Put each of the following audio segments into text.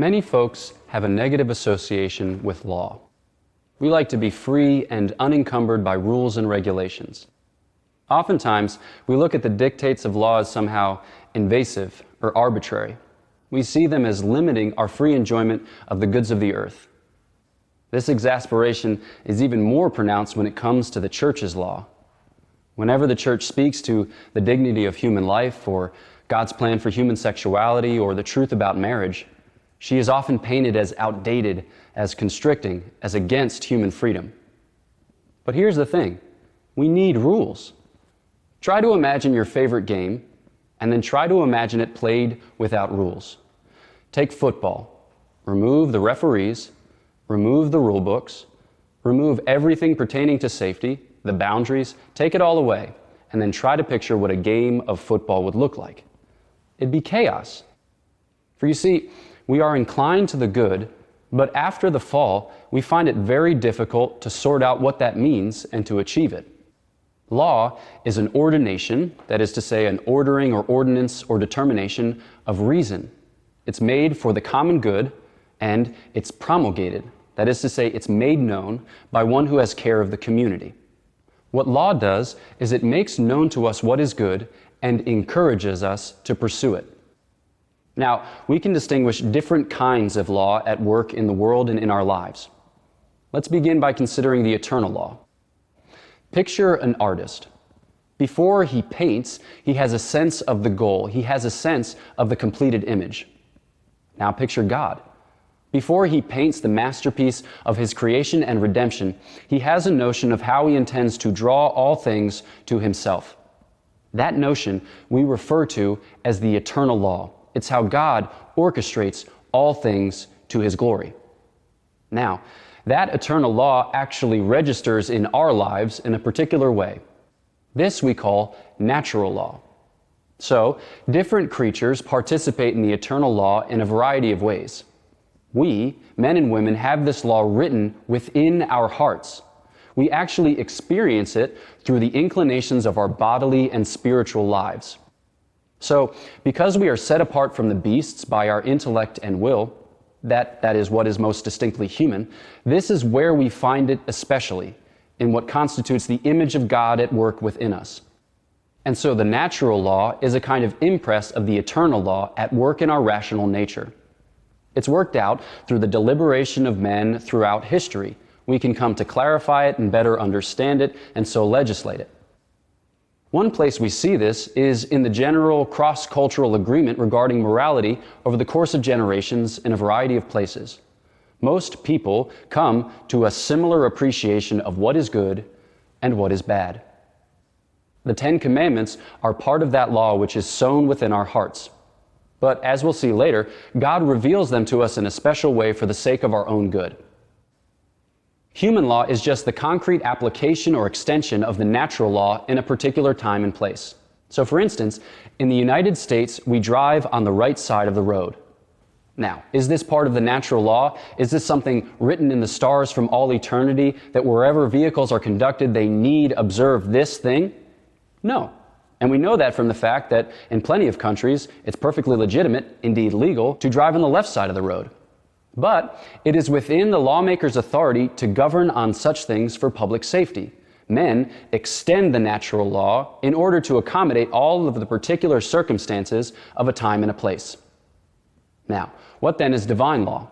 Many folks have a negative association with law. We like to be free and unencumbered by rules and regulations. Oftentimes, we look at the dictates of law as somehow invasive or arbitrary. We see them as limiting our free enjoyment of the goods of the earth. This exasperation is even more pronounced when it comes to the church's law. Whenever the church speaks to the dignity of human life, or God's plan for human sexuality, or the truth about marriage, she is often painted as outdated, as constricting, as against human freedom. But here's the thing, we need rules. Try to imagine your favorite game, and then try to imagine it played without rules. Take football. Remove the referees, remove the rule books, remove everything pertaining to safety, the boundaries, take it all away, and then try to picture what a game of football would look like. It'd be chaos. For you see, we are inclined to the good, but after the fall, we find it very difficult to sort out what that means and to achieve it. Law is an ordination, that is to say, an ordering or ordinance or determination of reason. It's made for the common good, and it's promulgated, that is to say, it's made known by one who has care of the community. What law does is it makes known to us what is good and encourages us to pursue it. Now, we can distinguish different kinds of law at work in the world and in our lives. Let's begin by considering the eternal law. Picture an artist. Before he paints, he has a sense of the goal. He has a sense of the completed image. Now picture God. Before he paints the masterpiece of his creation and redemption, he has a notion of how he intends to draw all things to himself. That notion we refer to as the eternal law. It's how God orchestrates all things to his glory. Now, that eternal law actually registers in our lives in a particular way. This we call natural law. So, different creatures participate in the eternal law in a variety of ways. We, men and women, have this law written within our hearts. We actually experience it through the inclinations of our bodily and spiritual lives. So, because we are set apart from the beasts by our intellect and will, that is what is most distinctly human, this is where we find it especially, in what constitutes the image of God at work within us. And so the natural law is a kind of impress of the eternal law at work in our rational nature. It's worked out through the deliberation of men throughout history. We can come to clarify it and better understand it, and so legislate it. One place we see this is in the general cross-cultural agreement regarding morality over the course of generations in a variety of places. Most people come to a similar appreciation of what is good and what is bad. The Ten Commandments are part of that law which is sown within our hearts. But as we'll see later, God reveals them to us in a special way for the sake of our own good. Human law is just the concrete application or extension of the natural law in a particular time and place. So for instance, in the United States, we drive on the right side of the road. Now, is this part of the natural law? Is this something written in the stars from all eternity, that wherever vehicles are conducted, they need observe this thing? No. And we know that from the fact that in plenty of countries, it's perfectly legitimate, indeed legal, to drive on the left side of the road. But it is within the lawmaker's authority to govern on such things for public safety. Men extend the natural law in order to accommodate all of the particular circumstances of a time and a place. Now, what then is divine law?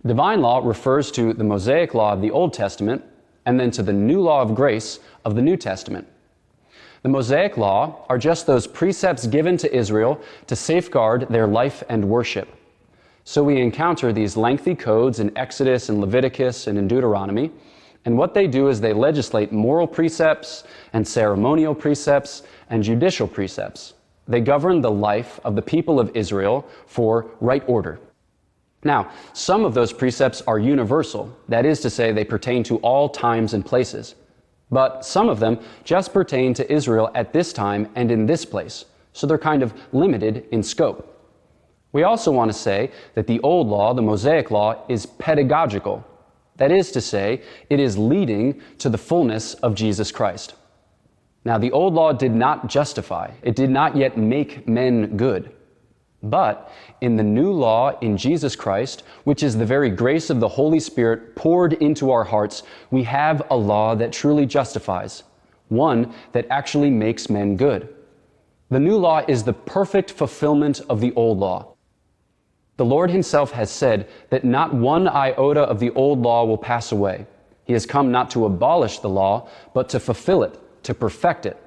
Divine law refers to the Mosaic law of the Old Testament and then to the new law of grace of the New Testament. The Mosaic law are just those precepts given to Israel to safeguard their life and worship. So we encounter these lengthy codes in Exodus and Leviticus and in Deuteronomy, and what they do is they legislate moral precepts and ceremonial precepts and judicial precepts. They govern the life of the people of Israel for right order. Now, some of those precepts are universal, that is to say, they pertain to all times and places. But some of them just pertain to Israel at this time and in this place, so they're kind of limited in scope. We also want to say that the old law, the Mosaic law, is pedagogical. That is to say, it is leading to the fullness of Jesus Christ. Now, the old law did not justify. It did not yet make men good. But in the new law in Jesus Christ, which is the very grace of the Holy Spirit poured into our hearts, we have a law that truly justifies, one that actually makes men good. The new law is the perfect fulfillment of the old law. The Lord himself has said that not one iota of the old law will pass away. He has come not to abolish the law, but to fulfill it, to perfect it.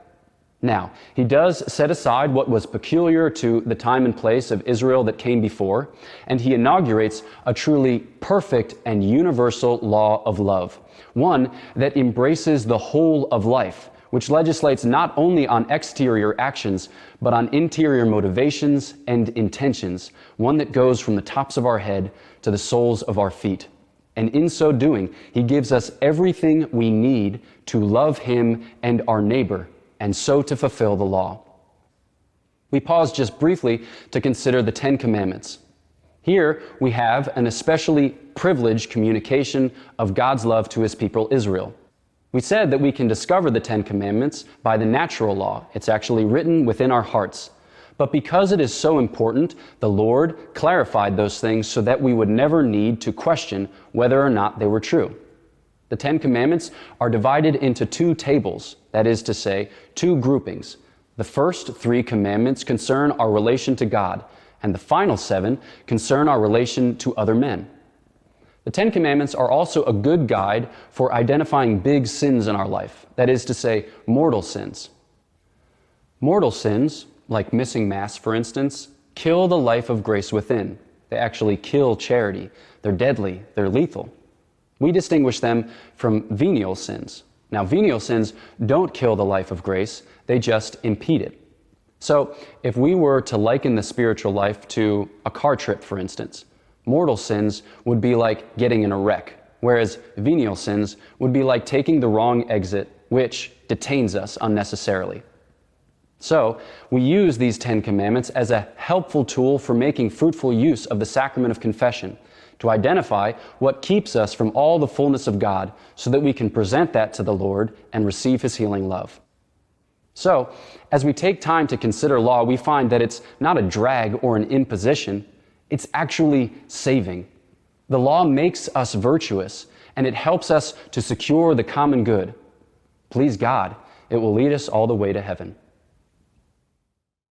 Now, he does set aside what was peculiar to the time and place of Israel that came before, and he inaugurates a truly perfect and universal law of love, one that embraces the whole of life, which legislates not only on exterior actions, but on interior motivations and intentions, one that goes from the tops of our head to the soles of our feet. And in so doing, he gives us everything we need to love him and our neighbor, and so to fulfill the law. We pause just briefly to consider the Ten Commandments. Here we have an especially privileged communication of God's love to his people Israel. We said that we can discover the Ten Commandments by the natural law. It's actually written within our hearts. But because it is so important, the Lord clarified those things so that we would never need to question whether or not they were true. The Ten Commandments are divided into two tables, that is to say, two groupings. The first three commandments concern our relation to God, and the final seven concern our relation to other men. The Ten Commandments are also a good guide for identifying big sins in our life, that is to say, mortal sins. Mortal sins, like missing Mass for instance, kill the life of grace within. They actually kill charity. They're deadly. They're lethal. We distinguish them from venial sins. Now, venial sins don't kill the life of grace, they just impede it. So, if we were to liken the spiritual life to a car trip, for instance, mortal sins would be like getting in a wreck, whereas venial sins would be like taking the wrong exit, which detains us unnecessarily. So, we use these Ten Commandments as a helpful tool for making fruitful use of the sacrament of confession, to identify what keeps us from all the fullness of God so that we can present that to the Lord and receive his healing love. So, as we take time to consider law, we find that it's not a drag or an imposition, it's actually saving. The law makes us virtuous, and it helps us to secure the common good. Please God, it will lead us all the way to heaven.